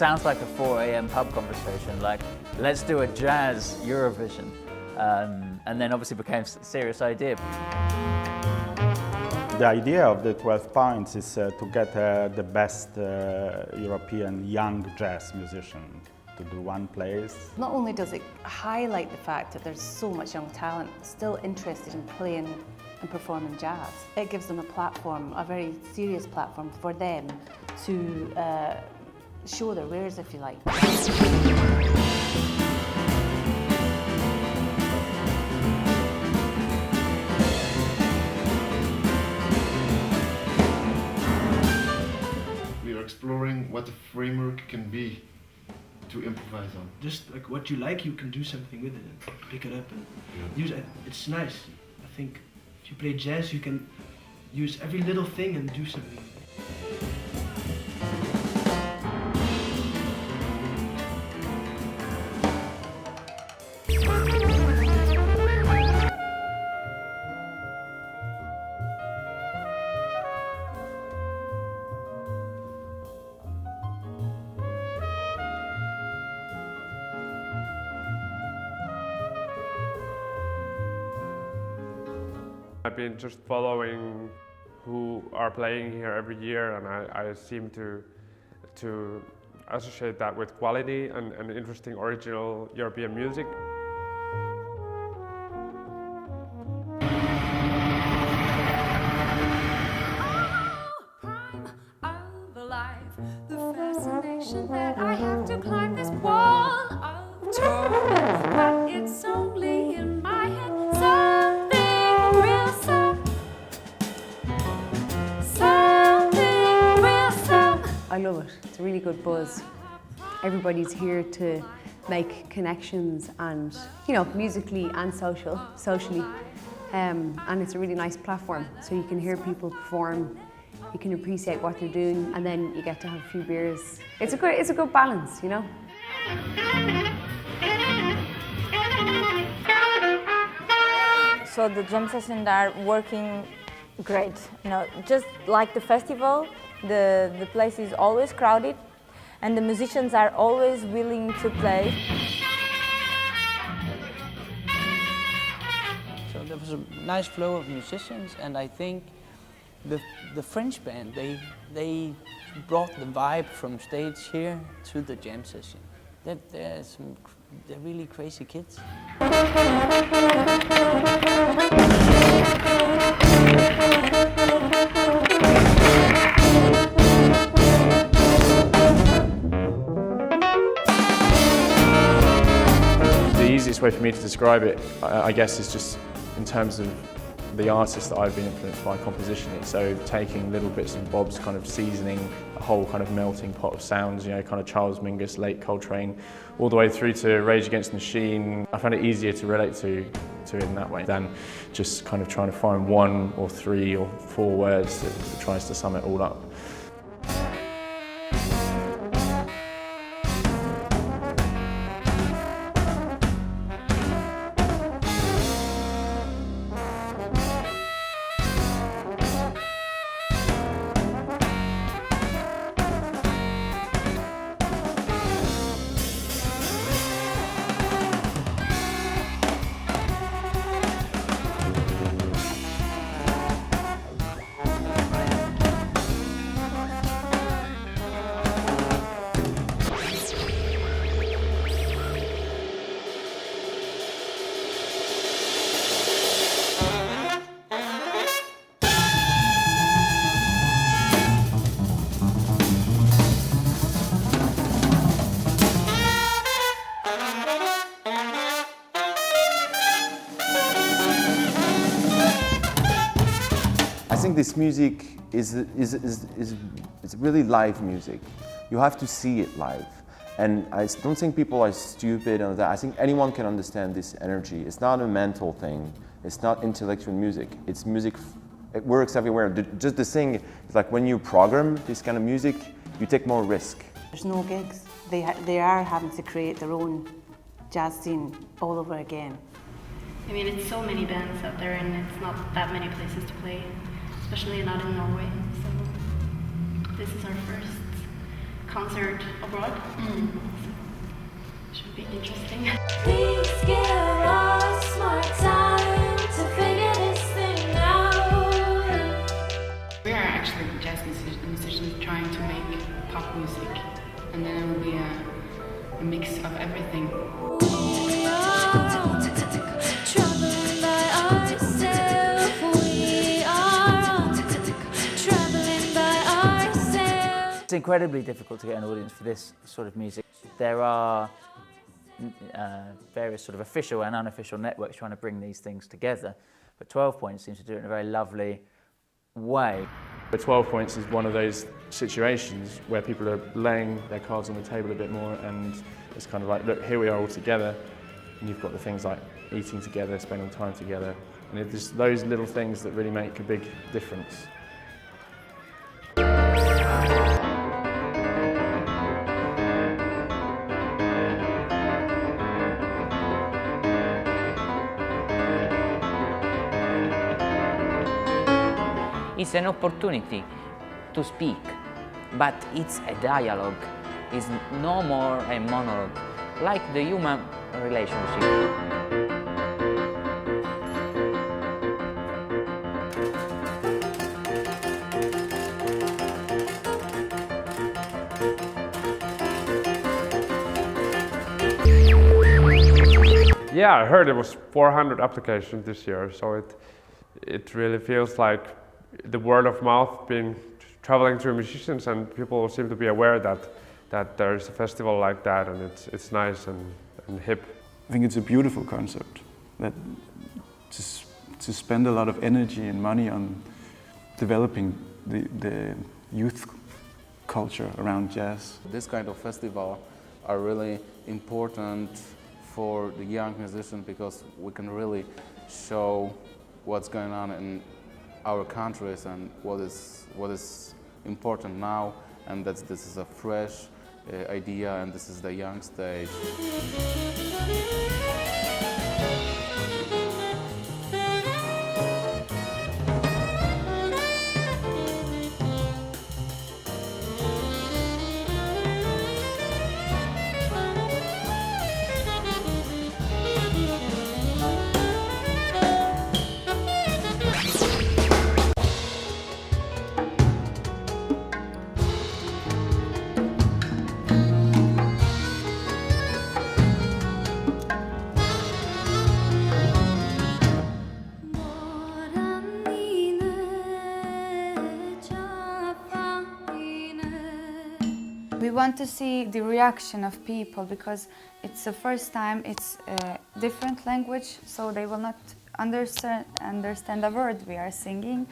sounds like a 4 a.m. pub conversation, like, let's do a jazz Eurovision. And then obviously became a serious idea. The idea of the 12 Points is to get the best European young jazz musician to do one place. Not only does it highlight the fact that there's so much young talent still interested in playing and performing jazz, it gives them a platform, a very serious platform for them to show their wares, if you like. We are exploring what the framework can be to improvise on. Just like what you like, you can do something with it and pick it up and use it. It's nice. I think if you play jazz, you can use every little thing and do something with it. I've been just following who are playing here every year, and I seem to associate that with quality and interesting original European music. The fascination that I have to climb this wall of torment, but it's only in my head. Something real I love it. It's a really good buzz. Everybody's here to make connections and, you know, musically and socially. And it's a really nice platform. So you can hear people perform, you can appreciate what they're doing, and then you get to have a few beers. It's a good balance, you know? So the jam sessions are working great. You know, just like the festival, the place is always crowded, and the musicians are always willing to play. So there was a nice flow of musicians, and I think the French band, they brought the vibe from stage here to the jam session. They're really crazy kids. The easiest way for me to describe it, I guess, is just in terms of the artists that I've been influenced by compositionally. So taking little bits and bobs, kind of seasoning a whole kind of melting pot of sounds, you know, kind of Charles Mingus, late Coltrane, all the way through to Rage Against the Machine. I find it easier to relate to it in that way than just kind of trying to find 1 or 3 or 4 words that tries to sum it all up. I think this music is really live music. You have to see it live. And I don't think people are stupid and that. I think anyone can understand this energy. It's not a mental thing. It's not intellectual music. It's music, it works everywhere. Just the thing is like when you program this kind of music, you take more risk. There's no gigs. They are having to create their own jazz scene all over again. I mean, it's so many bands out there and it's not that many places to play, especially not in Norway. So this is our first concert abroad. Should be interesting. Please give us more time to figure this thing out. We are actually jazz musicians trying to make pop music, and then it will be a mix of everything. We are traveling by ourselves. We are traveling by ourselves. It's incredibly difficult to get an audience for this sort of music. There are various sort of official and unofficial networks trying to bring these things together, but 12 Points seems to do it in a very lovely way. But 12 Points is one of those situations where people are laying their cards on the table a bit more, and it's kind of like, look, here we are all together, and you've got the things like eating together, spending time together, and it's just those little things that really make a big difference. It's an opportunity to speak, but it's a dialogue. It's no more a monologue, like the human relationship. Yeah, I heard it was 400 applications this year, so it really feels like the word of mouth been traveling through musicians, and people seem to be aware that there's a festival like that, and it's nice and hip. I think it's a beautiful concept that to spend a lot of energy and money on developing the youth culture around jazz. This kind of festival are really important for the young musicians because we can really show what's going on in our countries and what is important now, and that this is a fresh idea and this is the young stage. We want to see the reaction of people because it's the first time it's a different language, so they will not understand a word we are singing.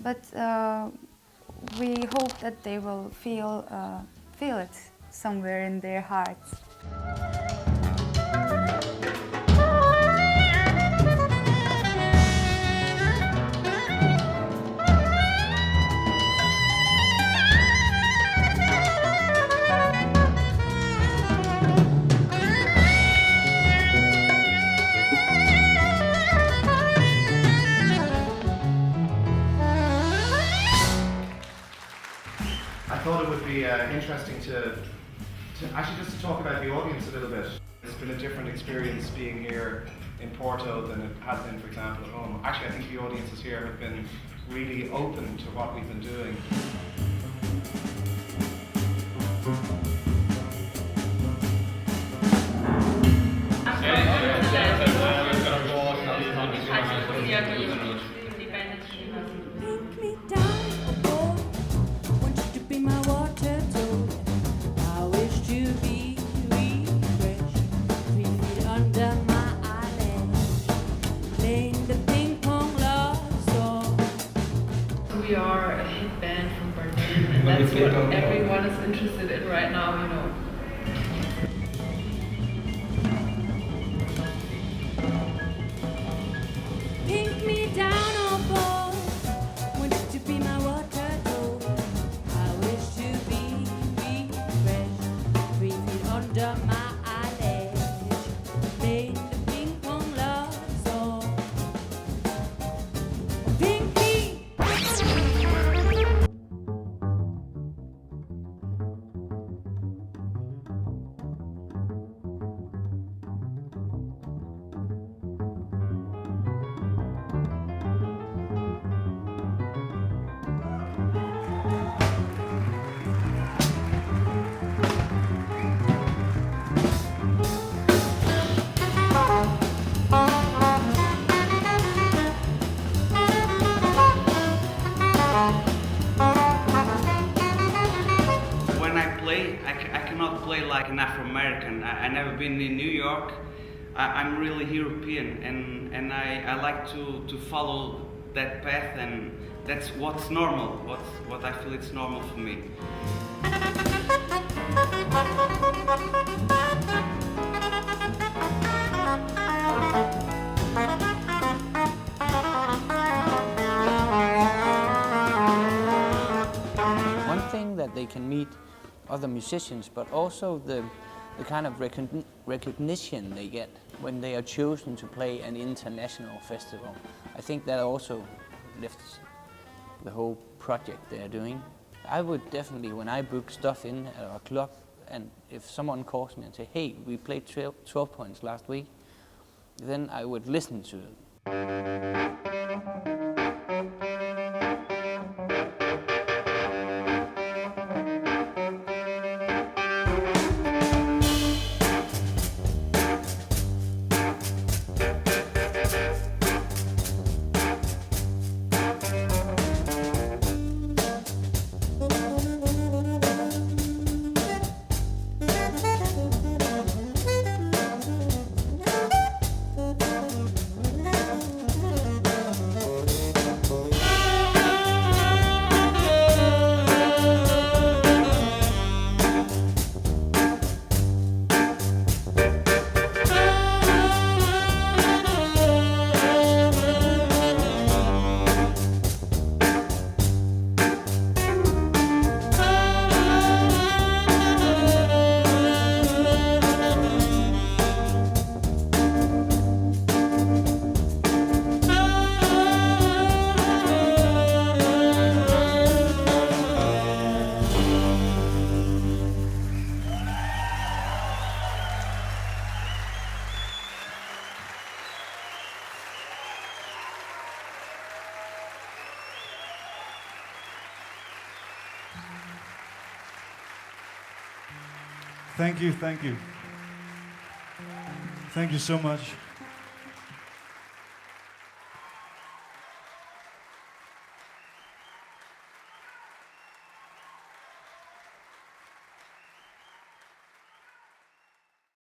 But we hope that they will feel it somewhere in their hearts. I thought it would be interesting to actually just to talk about the audience a little bit. It's been a different experience being here in Porto than it has been, for example, at home. Actually, I think the audiences here have been really open to what we've been doing. We are a hit band from Berlin, and that's what everyone is interested in right now, you know. Pink me down, oh boy, want you to be my water dog. I wish to be fresh, 3 feet under my eyelash, playing the ping pong love song. Pink me. like an Afro-American. I never been in New York. I'm really European, and I like to follow that path, and that's what's normal, what I feel it's normal for me. One thing that they can meet other musicians, but also the kind of recognition they get when they are chosen to play an international festival. I think that also lifts the whole project they're doing. I would definitely, when I book stuff in at our club, and if someone calls me and say, hey, we played 12 points last week, then I would listen to it. Thank you, thank you. Thank you so much.